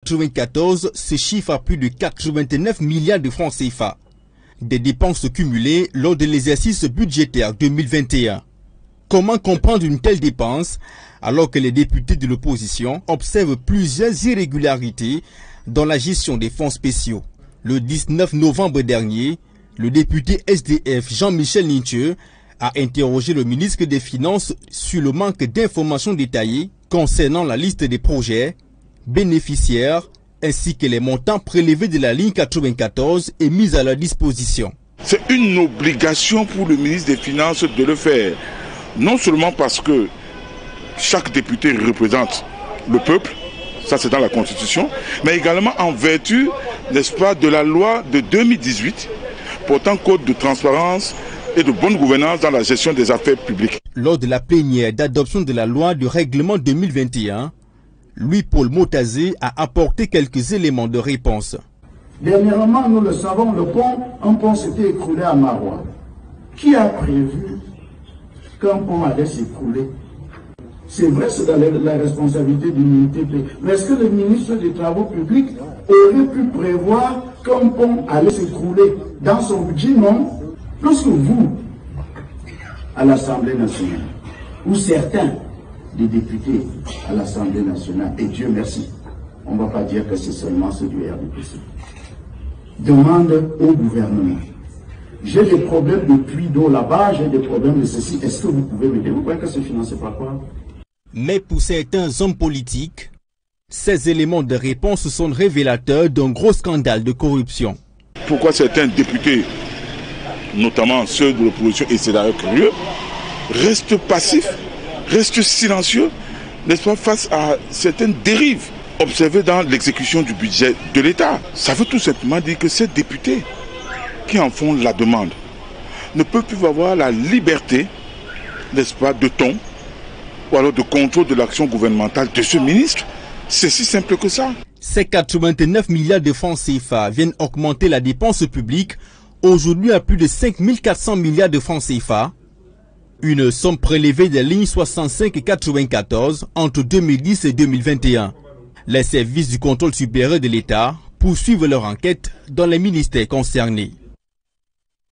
2094 se chiffre à plus de 89 milliards de francs CFA. Des dépenses cumulées lors de l'exercice budgétaire 2021. Comment comprendre une telle dépense alors que les députés de l'opposition observent plusieurs irrégularités dans la gestion des fonds spéciaux? Le 19 novembre dernier, le député SDF Jean-Michel Nincheux a interrogé le ministre des Finances sur le manque d'informations détaillées concernant la liste des projets, bénéficiaires, ainsi que les montants prélevés de la ligne 94 et mis à leur disposition. C'est une obligation pour le ministre des Finances de le faire. Non seulement parce que chaque député représente le peuple, ça c'est dans la Constitution, mais également en vertu, n'est-ce pas, de la loi de 2018 portant code de transparence et de bonne gouvernance dans la gestion des affaires publiques. Lors de la plénière d'adoption de la loi du règlement 2021, Louis-Paul Motazé a apporté quelques éléments de réponse. Dernièrement, nous le savons, un pont s'était écroulé à Marois. Qui a prévu qu'un pont allait s'écrouler? C'est vrai, c'est dans la responsabilité du MINTP. Mais est-ce que le ministre des Travaux publics aurait pu prévoir qu'un pont allait s'écrouler dans son budget? Non. Lorsque vous, à l'Assemblée nationale, ou certains des députés à l'Assemblée nationale, et Dieu merci, on ne va pas dire que c'est seulement ceux du RDPC, demandent au gouvernement: j'ai des problèmes de puits d'eau là-bas, j'ai des problèmes de ceci, est-ce que vous pouvez m'aider? Vous croyez que c'est financé par quoi? Mais pour certains hommes politiques, ces éléments de réponse sont révélateurs d'un gros scandale de corruption. Pourquoi certains députés, notamment ceux de l'opposition, et c'est d'ailleurs curieux, restent passifs, restent silencieux, n'est-ce pas, face à certaines dérives observées dans l'exécution du budget de l'État? Ça veut tout simplement dire que ces députés qui en font la demande ne peuvent plus avoir la liberté, n'est-ce pas, de ton, ou alors de contrôle de l'action gouvernementale de ce ministre. C'est si simple que ça. Ces 89 milliards de francs CFA viennent augmenter la dépense publique, aujourd'hui à plus de 5 400 milliards de francs CFA. Une somme prélevée des lignes 65 et 94 entre 2010 et 2021. Les services du contrôle supérieur de l'État poursuivent leur enquête dans les ministères concernés.